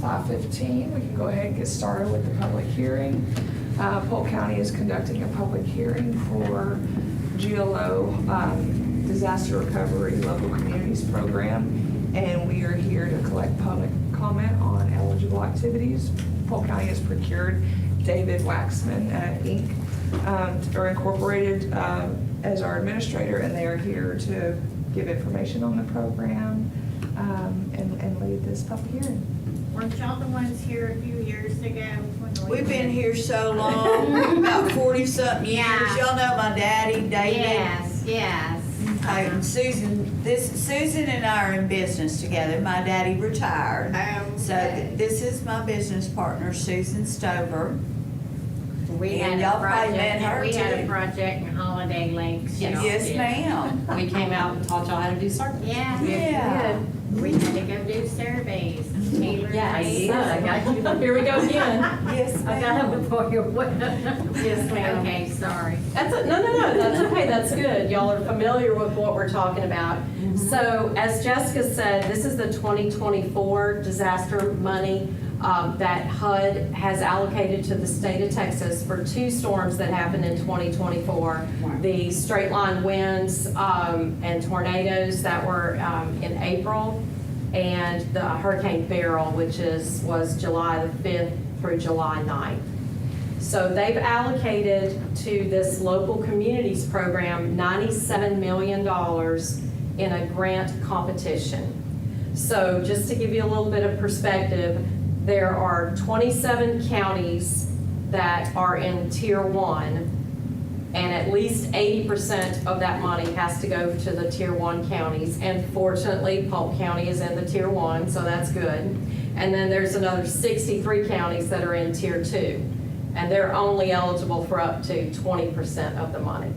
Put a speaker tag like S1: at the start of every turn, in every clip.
S1: 5:15. We can go ahead and get started with the public hearing. Polk County is conducting a public hearing for GLO Disaster Recovery Local Communities Program, and we are here to collect public comment on eligible activities. Polk County has procured David Waxman Inc. Or Incorporated as our administrator, and they are here to give information on the program and lead this public hearing.
S2: Weren't y'all the ones here a few years ago?
S3: We've been here so long, about 40-something years.
S2: Yeah.
S3: Y'all know my daddy, David.
S2: Yes.
S3: And Susan and I are in business together. My daddy retired. So this is my business partner, Susan Stover.
S2: We
S3: And
S2: had
S3: y'all
S2: a
S3: probably met
S2: project,
S3: her
S2: we had a
S3: too.
S2: project in Holiday Lakes.
S4: Yes.
S3: Yes, ma'am.
S4: We came out and taught y'all how to do surveys.
S2: Yeah.
S3: Yeah.
S2: We had to go do surveys. Taylor
S4: Yes,
S2: made-
S4: I got you. Here we go again.
S3: Yes,
S2: I got
S3: ma'am.
S2: it before you went.
S4: Yes, ma'am.
S2: Okay, sorry.
S4: No, that's okay, that's good. Y'all are familiar with what we're talking about. So as Jessica said, this is the 2024 disaster money that HUD has allocated to the state of Texas for two storms that happened in 2024. The straight line winds and tornadoes that were in April, and the Hurricane Beryl, which was July the 5th through July 9th. So they've allocated to this local communities program $97 million in a grant competition. So just to give you a little bit of perspective, there are 27 counties that are in Tier 1, and at least 80% of that money has to go to the Tier 1 counties. And fortunately, Polk County is in the Tier 1, so that's good. And then there's another 63 counties that are in Tier 2, and they're only eligible for up to 20% of the money.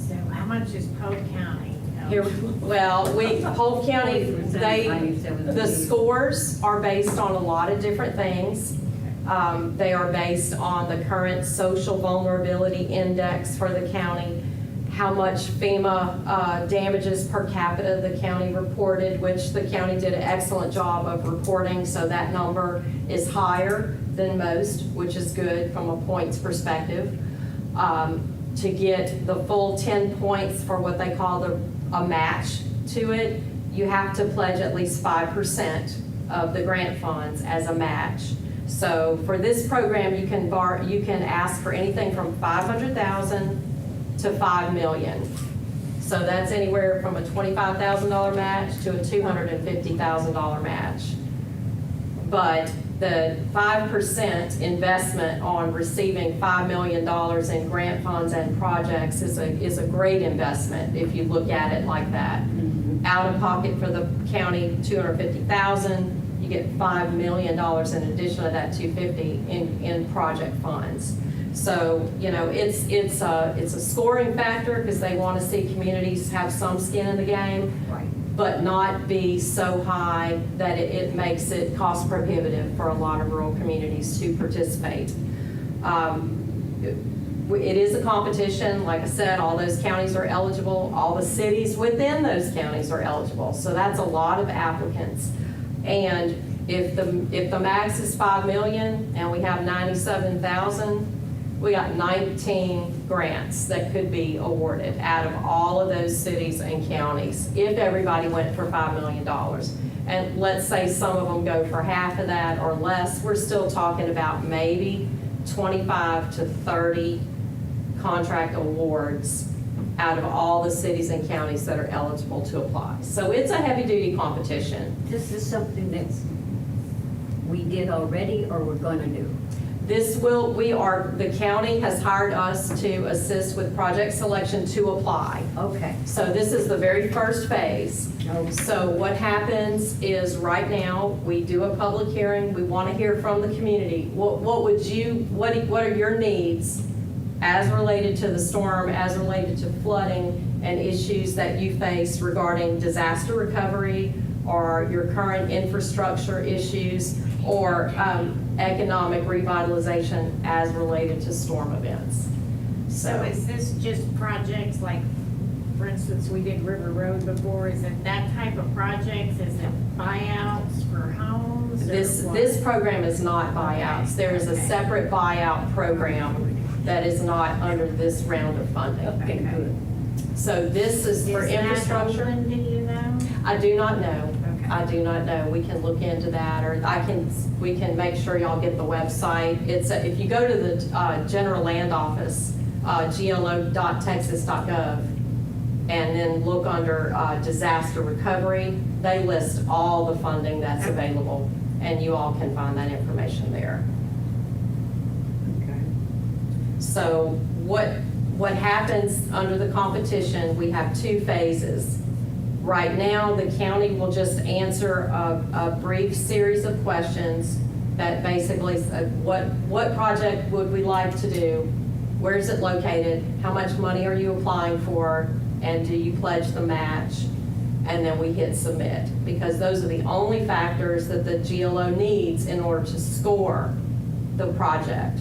S2: So how much is Polk County?
S4: Here, well, Polk County, the scores are based on a lot of different things. They are based on the current social vulnerability index for the county, how much FEMA damages per capita the county reported, which the county did an excellent job of reporting, so that number is higher than most, which is good from a points perspective. To get the full 10 points for what they call a match to it, you have to pledge at least 5% of the grant funds as a match. So for this program, you can ask for anything from $500,000 to $5 million. So that's anywhere from a $25,000 match to a $250,000 match. But the 5% investment on receiving $5 million in grant funds and projects is a great investment if you look at it like that. Out of pocket for the county, $250,000. You get $5 million in addition to that $250 in project funds. So, you know, it's a scoring factor because they want to see communities have some skin in the game, but not be so high that it makes it cost prohibitive for a lot of rural communities to participate. It is a competition. Like I said, all those counties are eligible. All the cities within those counties are eligible. So that's a lot of applicants. And if the max is $5 million and we have 97,000, we got 19 grants that could be awarded out of all of those cities and counties if everybody went for $5 million. And let's say some of them go for half of that or less, we're still talking about maybe 25 to 30 contract awards out of all the cities and counties that are eligible to apply. So it's a heavy-duty competition.
S5: This is something that we did already or we're going to do?
S4: The county has hired us to assist with project selection to apply.
S5: Okay.
S4: So this is the very first phase.
S5: Okay.
S4: So what happens is right now, we do a public hearing. We want to hear from the community. What are your needs as related to the storm, as related to flooding and issues that you face regarding disaster recovery or your current infrastructure issues or economic revitalization as related to storm events.
S2: So is this just projects like for instance, we did River Road before, is it that type of projects? Is it buyouts for homes? or what?
S4: This program is not buyouts. There is a
S2: Okay.
S4: separate buyout program that is not under this round of funding.
S2: Okay, good.
S4: So this is for
S2: Is that
S4: infrastructure.
S2: open, do you know?
S4: I do not know.
S2: Okay.
S4: I do not know. We can look into that, or we can make sure y'all get the website. If you go to the GeneralLand office, glo.texas.gov, and then look under disaster recovery, they list all the funding that's available, and you all can find that information there.
S5: Okay.
S4: So what happens under the competition, we have 2 phases. Right now, the county will just answer a brief series of questions that basically say, what project would we like to do? Where is it located? How much money are you applying for? And do you pledge the match? And then we hit submit, because those are the only factors that the GLO needs in order to score the project.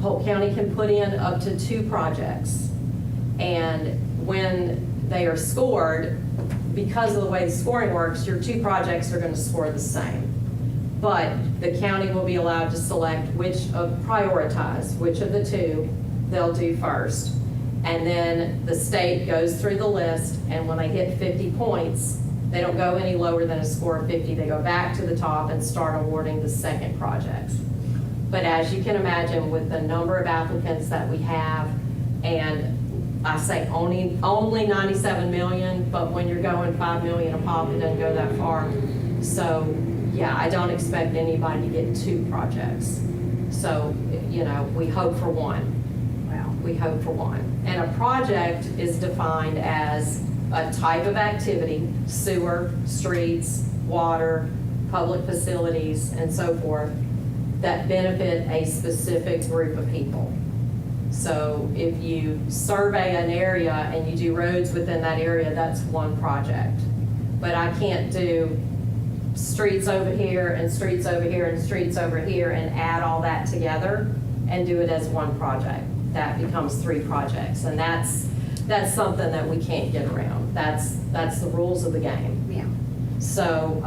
S4: Polk County can put in up to 2 projects. And when they are scored, because of the way the scoring works, your 2 projects are going to score the same. But the county will be allowed to select prioritize which of the 2 they'll do first. And then the state goes through the list, and when they hit 50 points, they don't go any lower than a score of 50. They go back to the top and start awarding the second projects. But as you can imagine, with the number of applicants that we have, and I say only 97 million, but when you're going 5 million a pop, it doesn't go that far. So, yeah, I don't expect anybody to get 2 projects. So, we hope for 1.
S2: Wow.
S4: We hope for 1. And a project is defined as a type of activity, sewer, streets, water, public facilities, and so forth, that benefit a specific group of people. So if you survey an area and you do roads within that area, that's 1 project. But I can't do streets over here and streets over here and streets over here and add all that together and do it as 1 project. That becomes 3 projects, and that's something that we can't get around. That's the rules of the game.
S2: Yeah.
S4: So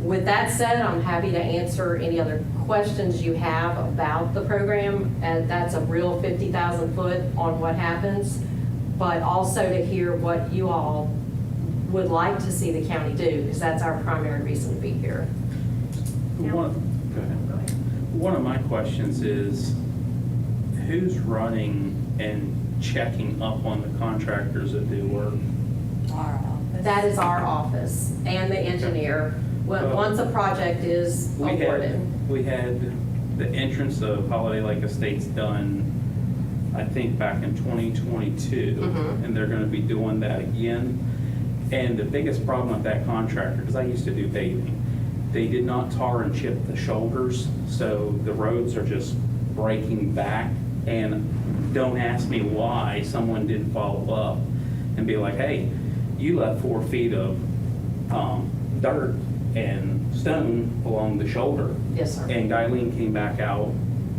S4: with that said, I'm happy to answer any other questions you have about the program, and that's a real 50,000 foot on what happens, but also to hear what you all would like to see the county do, because that's our primary reason to be here.
S2: Yeah.
S6: Go ahead.
S2: Go ahead.
S6: One of my questions is, who's running and checking up on the contractors that do work?
S3: Our office.
S4: That is our office and the engineer. Once a project is awarded.
S6: We had the entrance of Holiday Lake Estates done, I think, back in 2022,
S4: Mhm.
S6: and they're gonna be doing that again. And the biggest problem with that contractor, because I used to do paving, they did not tar and chip the shoulders, so the roads are just breaking back. And don't ask me why someone didn't follow up and be like, hey, you left 4 feet of dirt and stone along the shoulder.
S4: Yes, sir.
S6: And Guyleen came back out,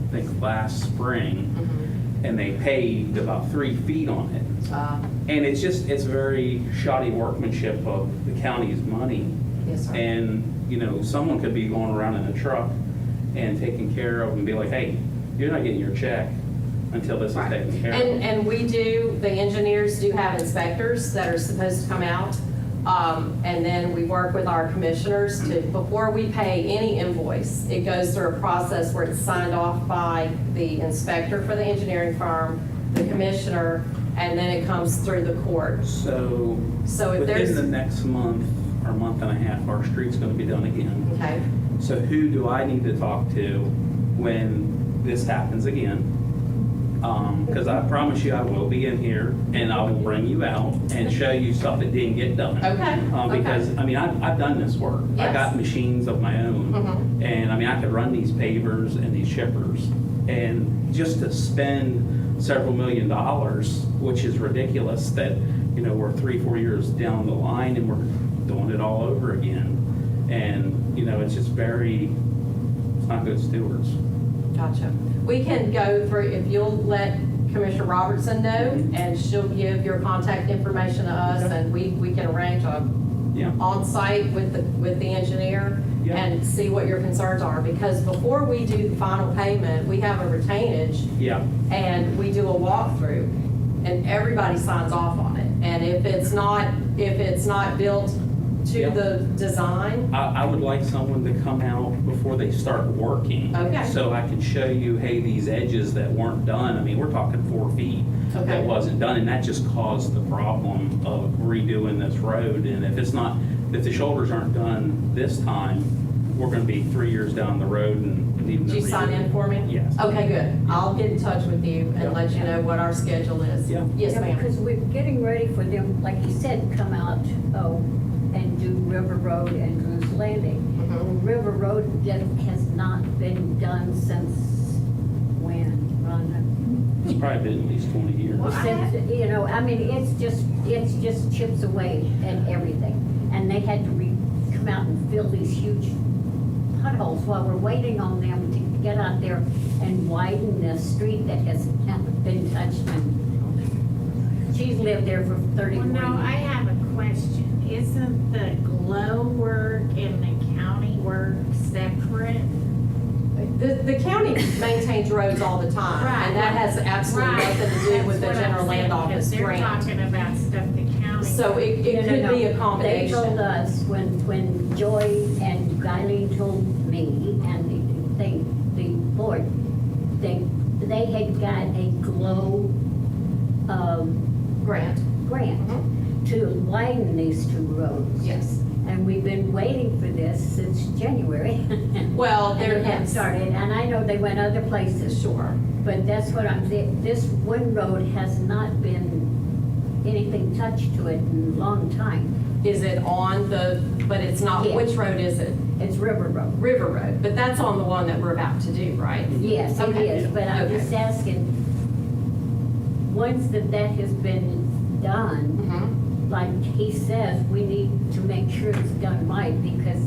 S6: I think last spring,
S4: Mhm.
S6: and they paved about 3 feet on it. And it's very shoddy workmanship of the county's money.
S4: Yes, sir.
S6: And, someone could be going around in a truck and taking care of and be like, hey, you're not getting your check until this is taken care of.
S4: And the engineers do have inspectors that are supposed to come out. And then we work with our commissioners before we pay any invoice, it goes through a process where it's signed off by the inspector for the engineering firm, the commissioner, and then it comes through the court.
S6: So
S4: So if
S6: within
S4: there's,
S6: the next month or month and a half, our street's gonna be done again.
S4: okay,
S6: So who do I need to talk to when this happens again? Because I promise you I will be in here and I will bring you out and show you stuff that didn't get done.
S4: okay,
S6: Because,
S4: okay.
S6: I've done this work. I
S4: Yes.
S6: got machines of my own.
S4: Mhm.
S6: And, I could run these pavers and these shippers. And just to spend several $1 million, which is ridiculous that, we're 3-4 years down the line and we're doing it all over again. And, it's just it's not good stewards.
S4: Gotcha. We can go through, if you'll let Commissioner Robertson know, and she'll give your contact information to us, and we can arrange a
S6: Yeah.
S4: on-site with the engineer
S6: Yeah.
S4: and see what your concerns are, because before we do the final payment, we have a retainage,
S6: Yeah.
S4: and we do a walkthrough, and everybody signs off on it. And if it's not built to
S6: Yeah.
S4: the design,
S6: I would like someone to come out before they start working.
S4: Okay.
S6: So I can show you, hey, these edges that weren't done, I mean, we're talking 4 feet
S4: Okay.
S6: that wasn't done, and that just caused the problem of redoing this road. And if the shoulders aren't done this time, we're gonna be 3 years down the road and needing to
S4: did you sign
S6: redo
S4: in
S6: it.
S4: for me?
S6: Yes.
S4: Okay, good. I'll get in touch with you and let you know what our schedule is.
S6: Yeah.
S4: Yes, ma'am.
S5: Because we're getting ready for them, like you said, come out, and do River Road and Drew's Landing.
S4: Mhm.
S5: River Road has not been done since when, Rhonda?
S6: It's probably been at least 20 years.
S5: Since, you know, I mean, it's just chips away and everything. And they had to come out and fill these huge potholes while we're waiting on them to get out there and widen the street that has not been touched. And she's lived there for 30
S2: Well, no, I have a question. Isn't the glow work and the county work separate?
S4: The county maintains roads all the time, and that has absolutely
S2: Right.
S4: nothing to do with the
S2: That's what I'm
S4: General
S2: saying,
S4: Land
S2: because
S4: Office
S2: they're
S4: grant.
S2: talking about stuff the county.
S4: So it
S5: No,
S4: could
S5: no,
S4: be a
S5: They told
S4: combination.
S5: us, when Joy and Eileen told me and the board, they had got a glow,
S4: Grant,
S5: grant to widen these two roads.
S4: yes.
S5: And we've been waiting for this since January.
S4: Well,
S5: And
S4: there
S5: it hadn't
S4: has,
S5: started, and I know they went other places.
S4: sure.
S5: But that's what I'm saying, this one road has not been anything touched to it in a long time.
S4: Is it on but it's not,
S5: Yeah.
S4: which road is it?
S5: It's River Road.
S4: River Road, but that's on the one that we're about to do, right?
S5: Yes, it
S4: Okay.
S5: is, but I'm
S4: Okay.
S5: just asking, once that has been done,
S4: Mhm.
S5: like he says, we need to make sure it's done right, because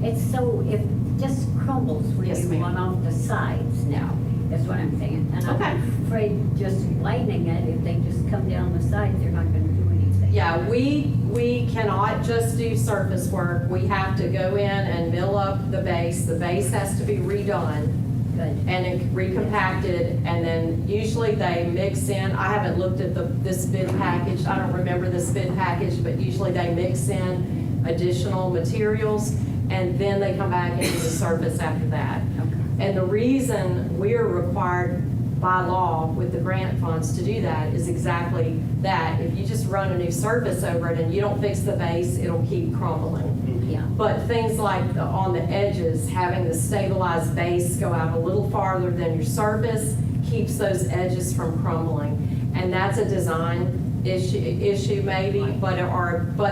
S5: it's so, it just crumbles when
S4: Yes,
S5: you
S4: ma'am.
S5: run off the sides now, that's what I'm saying. And
S4: Okay.
S5: I'm afraid just widening it, if they just come down the sides, they're not gonna do anything.
S4: Yeah, we cannot just do surface work. We have to go in and mill up the base. The base has to be redone
S5: Good.
S4: and then recompacted, and then usually they mix in, I haven't looked at this bid package, I don't remember this bid package, but usually they mix in additional materials, and then they come back and do the surface after that.
S5: Okay.
S4: And the reason we're required by law with the grant funds to do that is exactly that. If you just run a new surface over it and you don't fix the base, it'll keep crumbling.
S5: Yeah.
S4: But things like on the edges, having the stabilized base go out a little farther than your surface keeps those edges from crumbling. And that's a design issue maybe, but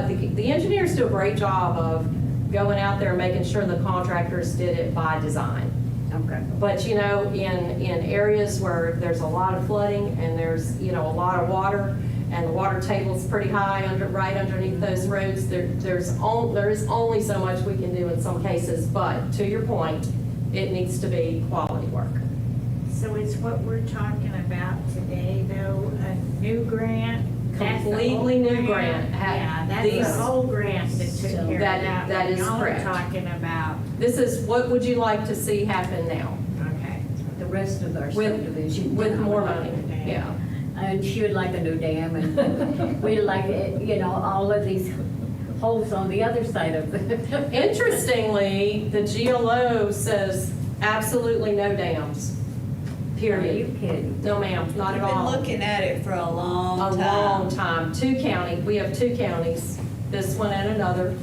S4: the engineers do a great job of going out there and making sure the contractors did it by design.
S5: Okay.
S4: But, you know, in areas where there's a lot of flooding and there's, you know, a lot of water, and the water table's pretty high right underneath those roads, there is only so much we can do in some cases, but to your point, it needs to be quality work.
S2: So it's what we're talking about today, though, a new grant? That's the
S4: Completely
S2: old
S4: new grant.
S2: Yeah, that's
S4: These-
S2: the old grant that took
S5: So
S2: care of that.
S4: that is
S2: Y'all are
S4: correct.
S2: talking about,
S4: This is, what would you like to see happen now?
S2: okay.
S5: The rest of our subdivision.
S4: With more money, yeah.
S5: And she would like a new dam, and we'd like, you know, all of these holes on the other side of it.
S4: Interestingly, the GLO says absolutely no dams,
S5: Are
S4: period.
S5: you kidding?
S4: No ma'am, not
S3: We've
S4: at
S3: been
S4: all.
S3: looking at it for a long
S4: A
S3: time.
S4: long time. We have two counties, this one and another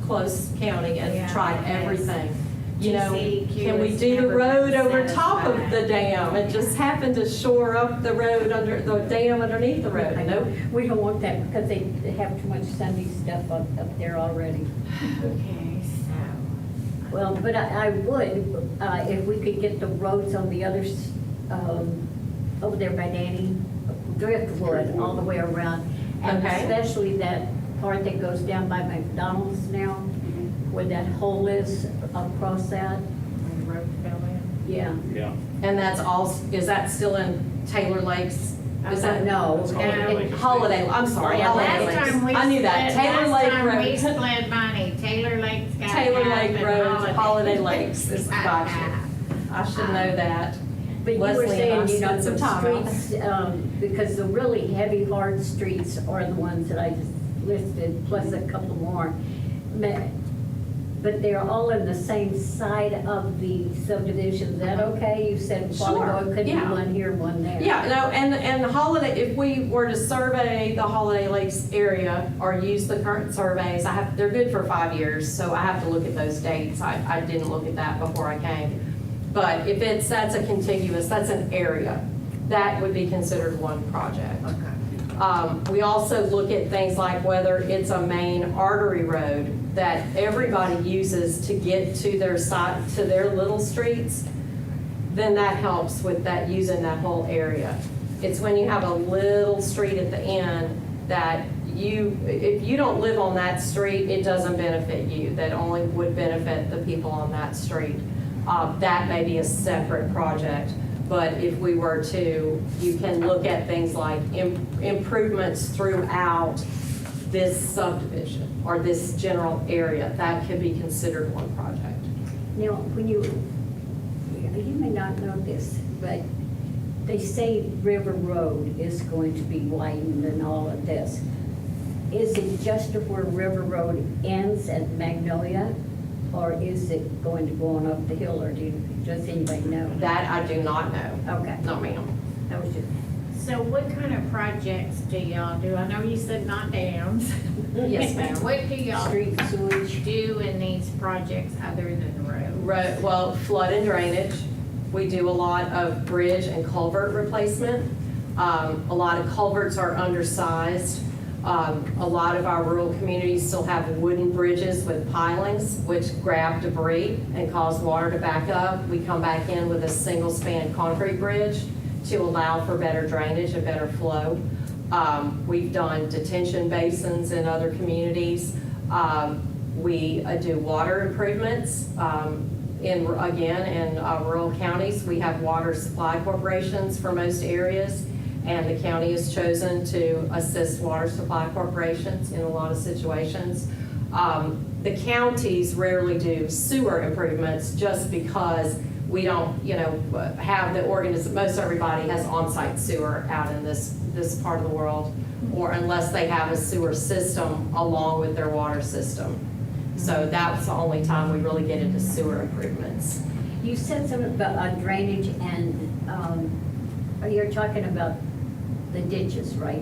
S4: close county, and
S2: Yeah,
S4: tried
S2: yes.
S4: everything. You know,
S2: GCQ
S4: can we
S2: has
S4: do the
S2: never
S4: road
S2: been
S4: over top of
S2: satisfied.
S4: the dam? It just happened to shore up the road under, the dam underneath the road.
S5: I know,
S4: Nope.
S5: we don't want that because they have too much Sunday stuff up there already.
S2: Okay, so,
S5: Well, but I would, if we could get the roads on the others, over there by Danny, Driftwood, all the way around. And
S4: Okay.
S5: especially that part that goes down by McDonald's now, where that hole is across that.
S2: when the road fell in.
S5: Yeah.
S6: Yeah.
S4: And that's all, is that still in Taylor Lakes, is that?
S5: No.
S6: It's Holiday Lake.
S4: Holiday, I'm sorry,
S2: Yeah,
S4: Holiday
S2: last time
S4: Lakes.
S2: we
S4: I knew that,
S2: split-
S4: Taylor
S2: last
S4: Lake
S2: time we
S4: Road.
S2: split money, Taylor Lake's got
S4: Taylor
S2: half
S4: Lake
S2: and
S4: Road, Holiday Lakes is,
S2: got
S4: gotcha.
S2: half.
S4: I should know that.
S5: But you were
S4: Leslie and I
S5: saying, you know,
S4: spent some time on
S5: the streets, because the really heavy, hard streets are the ones that I just listed, plus a couple more. But they're all in the same side of the subdivision. Is that okay? You said a while ago it could be
S4: Sure, yeah.
S5: one here, one there.
S4: Yeah, no, and the Holiday, if we were to survey the Holiday Lakes area or use the current surveys, they're good for 5 years, so I have to look at those dates. I didn't look at that before I came. But if that's a contiguous, that's an area, that would be considered one project. We also look at things like whether it's a main artery road that everybody uses to get to their side, to their little streets, then that helps with that, using that whole area. It's when you have a little street at the end that if you don't live on that street, it doesn't benefit you. That only would benefit the people on that street. That may be a separate project. But if we were to, you can look at things like improvements throughout this subdivision or this general area. That could be considered one project.
S5: Now, when you may not know this, but they say River Road is going to be widened and all of this. Is it just where River Road ends at Magnolia? Or is it going to go on up the hill, or does anybody know?
S4: That I do not know.
S5: Okay,
S4: No, ma'am.
S5: that was just,
S2: So what kind of projects do y'all do? I know you said not dams.
S4: Yes, ma'am.
S2: What do y'all
S5: street sewage.
S2: do in these projects other than road?
S4: Well, flood and drainage. We do a lot of bridge and culvert replacement. A lot of culverts are undersized. A lot of our rural communities still have wooden bridges with pilings, which grab debris and cause water to back up. We come back in with a single span concrete bridge to allow for better drainage and better flow. We've done detention basins in other communities. We do water improvements. In rural counties, we have water supply corporations for most areas. And the county has chosen to assist water supply corporations in a lot of situations. The counties rarely do sewer improvements just because we don't, have the organism. Most everybody has on-site sewer out in this part of the world, or unless they have a sewer system along with their water system. So that's the only time we really get into sewer improvements.
S5: You said something about drainage and, you're talking about the ditches, right?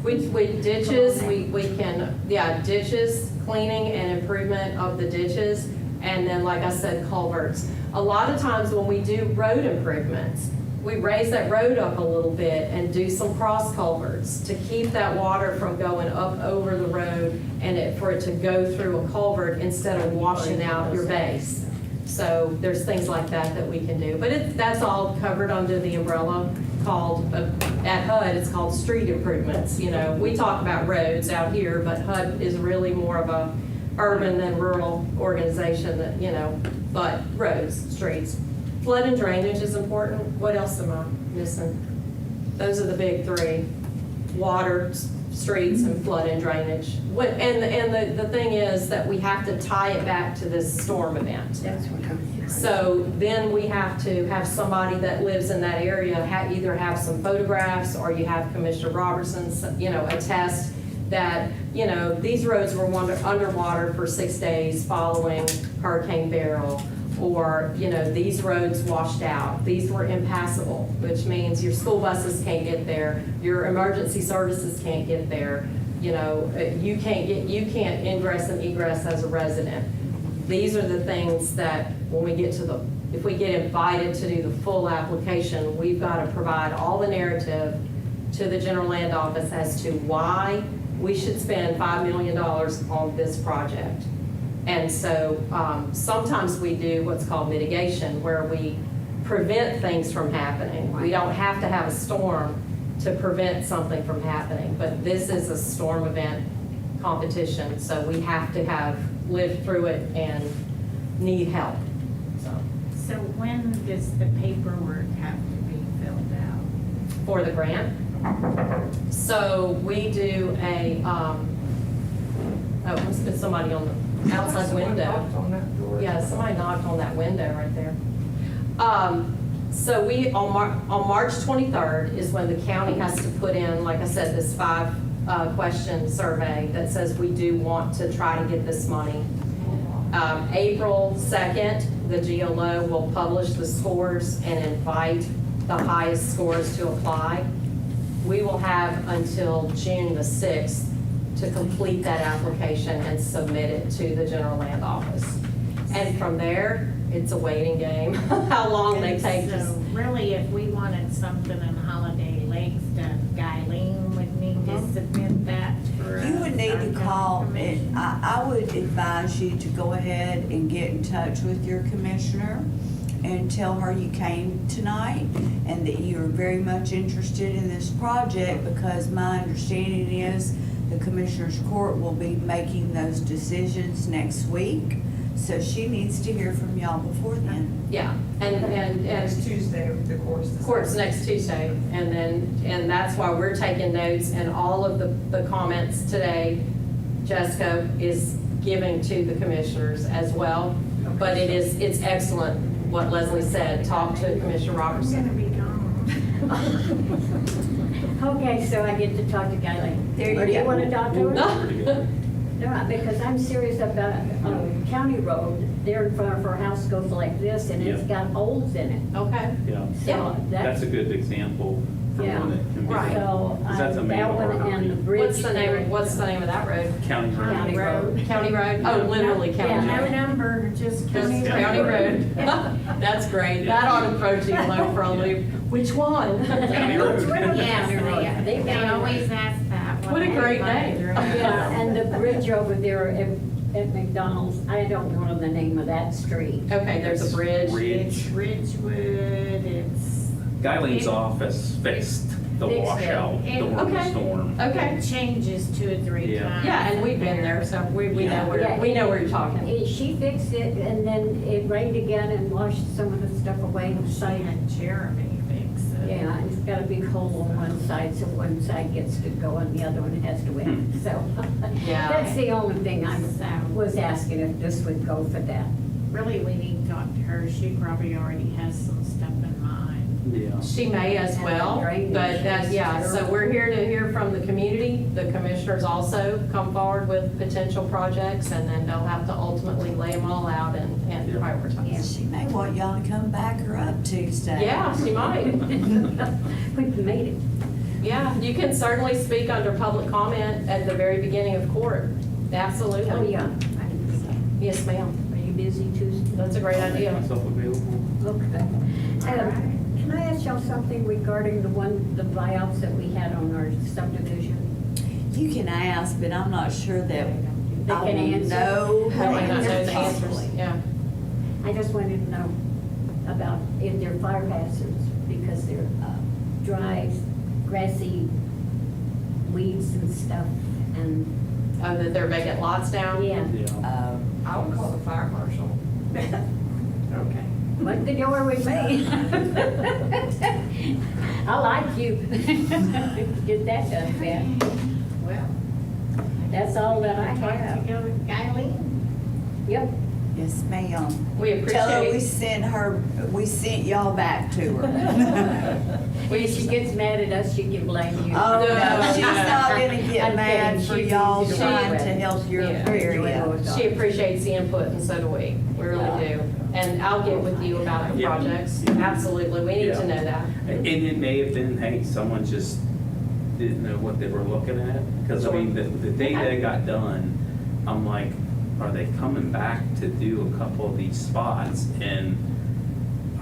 S4: With ditches, we can, ditches, cleaning and improvement of the ditches, and then, like I said, culverts. A lot of times when we do road improvements, we raise that road up a little bit and do some cross culverts to keep that water from going up over the road and for it to go through a culvert instead of washing out your base. So there's things like that we can do. But that's all covered under the umbrella called, at HUD, it's called street improvements. We talk about roads out here, but HUD is really more of a urban than rural organization that, but roads, streets. Flood and drainage is important. What else am I missing? Those are the big three: water, streets, and flood and drainage. And the thing is that we have to tie it back to this storm event.
S5: That's what I'm.
S4: So then we have to have somebody that lives in that area either have some photographs, or you have Commissioner Robertson's, attest that, these roads were underwater for 6 days following Hurricane Beryl, or, these roads washed out. These were impassable, which means your school buses can't get there, your emergency services can't get there, you can't ingress and egress as a resident. These are the things that when we get if we get invited to do the full application, we've got to provide all the narrative to the General Land Office as to why we should spend $5 million on this project. And so sometimes we do what's called mitigation, where we prevent things from happening. We don't have to have a storm to prevent something from happening, but this is a storm event competition, so we have to have lived through it and need help.
S2: So when does the paperwork have to be filled out?
S4: for the grant. So we do a, oh, must have been somebody on the outside
S1: Someone
S4: window.
S1: knocked on that door.
S4: Yeah, somebody knocked on that window right there. So we, on March 23rd is when the county has to put in, like I said, this 5-question survey that says we do want to try to get this money. April 2nd, the GLO will publish the scores and invite the highest scores to apply. We will have until June the 6th to complete that application and submit it to the GeneralLand office. And from there, it's a waiting game, how long they take to.
S2: So really, if we wanted something in Holiday Lakes, Guyleen would need to submit that for
S3: You would need
S2: our
S3: to
S2: county
S3: call,
S2: commission.
S3: and I would advise you to go ahead and get in touch with your commissioner and tell her you came tonight and that you are very much interested in this project, because my understanding is the Commissioners Court will be making those decisions next week. So she needs to hear from y'all before then.
S4: Yeah, and
S1: Next Tuesday, the course.
S4: court's next Tuesday, and that's why we're taking notes, and all of the comments today, Jessica is giving to the commissioners as well. But it's excellent what Leslie said, talk to Commissioner
S2: I'm gonna
S4: Robertson.
S2: be gone.
S5: Okay, so I get to talk to Guyleen.
S3: There you
S5: Or do you
S3: go.
S5: want to talk to her?
S6: Pretty good.
S5: No, because I'm serious about County Road. There in front of her house goes like this, and it's
S6: Yeah.
S5: got holes in it.
S4: Okay,
S6: Yeah,
S5: So
S6: that's a good example for
S5: Yeah.
S6: one that can be.
S4: Right.
S5: So
S6: Because that's a main
S5: that one and the
S6: artery.
S5: bridge.
S4: what's the name of that road?
S6: County road.
S5: County Road.
S4: County Road? Oh, literally
S2: Yeah,
S4: County
S2: no
S4: Road.
S2: number, just county
S4: Just
S2: road.
S4: County Road. That's great, that ought to throw GLO for a loop. Which one?
S6: County road.
S2: Yes,
S5: They
S2: they
S5: found
S2: always ask that.
S4: What a great day.
S5: Yeah, and the bridge over there at McDonald's, I don't know the name of that street.
S4: Okay, there's a bridge.
S2: It's Ridgewood, it's.
S6: Guyleen's
S2: It-
S6: office fixed the
S5: Fixed it.
S6: washout during the
S4: Okay.
S6: storm.
S4: Okay,
S2: It changes 2 or 3
S6: Yeah.
S2: times.
S4: yeah, and we've been there, so we know
S5: Yeah.
S4: we know where you're talking.
S5: She fixed it, and then it rained again and washed some of the stuff away and
S2: She
S5: side.
S2: had Jeremy fix it.
S5: Yeah, and it's got a big hole on one side, so one side gets to go and the other one has to win. So
S4: Yeah.
S5: that's the only thing I
S2: So-
S5: was asking if this would go for that.
S2: Really, we need to talk to her. She probably already has some stuff in mind.
S6: Yeah.
S4: She may as well, but that, yeah, so we're here to hear from the community. The commissioners also come forward with potential projects, and then they'll have to ultimately lay them all out and
S6: Yeah.
S4: prioritize.
S3: She may want y'all to come back her up Tuesday.
S4: Yeah, she might.
S5: We've made it.
S4: Yeah, you can certainly speak under public comment at the very beginning of court. Absolutely.
S5: Oh, yeah.
S4: Yes, ma'am.
S5: Are you busy Tuesday?
S4: That's a great
S6: I'll make
S4: idea.
S6: myself available.
S5: Okay. Can I ask y'all something regarding the buyouts that we had on our subdivision?
S3: You can ask, but I'm not sure that
S5: They
S3: I
S5: can
S3: will
S5: answer?
S3: know
S4: I
S3: how
S4: might
S3: to
S4: not know the
S3: answer.
S4: answers, yeah.
S5: I just wanted to know about if they're fire hazards, because they're dry, grassy weeds and stuff, and,
S4: That they're vacant lots now?
S5: yeah.
S6: Yeah.
S1: I would call the fire marshal.
S2: Okay.
S5: What the door with me? I like you. Get that done, Ben.
S2: Well.
S5: That's all that I
S2: I'd like
S5: have.
S2: to go with Guyleen.
S5: Yep.
S3: Yes, ma'am.
S4: We
S3: Tell her we
S4: appreciate,
S3: sent y'all back to her.
S5: When she gets mad at us, she can blame you.
S3: Oh,
S4: No,
S3: no, she's not gonna
S5: I'm
S3: get mad
S5: kidding.
S3: for
S5: She's
S3: y'all
S5: easy to
S3: trying
S5: work
S3: to
S5: with.
S3: help your
S4: Yeah.
S3: area.
S4: she appreciates the input, and so do we. We really do. And I'll get with you about the
S6: Yeah.
S4: projects. Absolutely, we need to know that.
S6: And it may have been, hey, someone just didn't know what they were looking at. Because I mean, the day they got done, I'm like, are they coming back to do a couple of these spots? And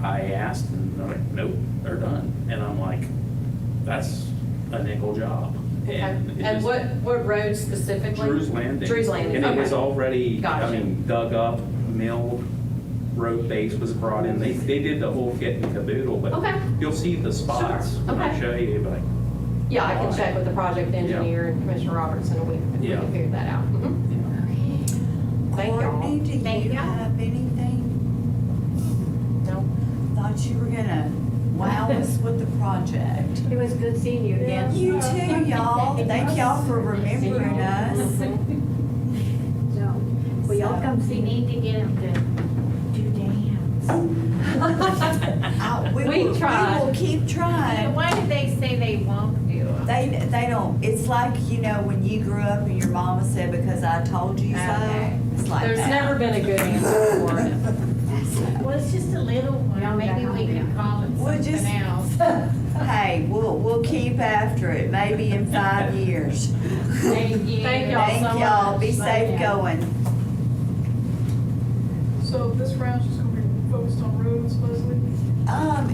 S6: I asked, and they're like, nope, they're done. And I'm like, that's a nickel job.
S4: Okay.
S6: And it
S4: And
S6: just-
S4: what road specifically?
S6: Drew's Landing.
S4: Drew's Landing,
S6: And it was
S4: okay.
S6: already,
S4: Gotcha.
S6: I mean, dug up, milled, road base was brought in. They did the whole kit and caboodle, but
S4: Okay.
S6: you'll see the spots when I
S4: Okay.
S6: show you, but
S4: Yeah, I can check with the project engineer and Commissioner Robertson, and we
S6: Yeah.
S4: can figure that out. Mhm. Thank
S3: Courtney,
S4: y'all.
S3: do
S2: Thank
S3: you
S2: y'all.
S3: have anything?
S4: No?
S3: Thought you were gonna wow us with the project.
S5: It was good seeing you again.
S3: You too, y'all. Thank y'all for remembering us.
S5: So, will y'all come
S2: We
S5: see me?
S2: need to get them to do dance.
S4: We tried.
S3: We will keep trying.
S2: Why did they say they won't do them?
S3: They don't, it's like, you know, when you grew up and your mama said, because I told you so.
S2: Okay.
S3: It's like
S4: There's
S3: that.
S4: never been a good answer for it.
S2: Well, it's just a little one,
S5: Yeah,
S2: maybe we can call it
S3: We'll just-
S2: something else.
S3: Hey, we'll keep after it, maybe in 5 years.
S2: Thank you.
S4: Thank y'all so
S3: Thank y'all,
S4: much.
S3: be safe going.
S7: So this round's just gonna be focused on roads, Leslie?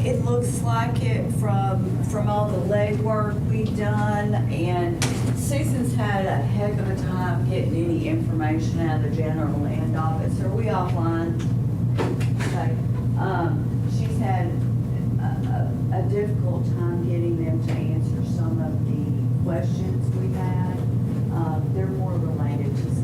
S3: It looks like it from all the legwork we've done, and Susan's had a heck of a time getting any information out of the GeneralLand office. Are we offline? Okay. She's had a difficult time getting them to answer some of the questions we had. They're more related to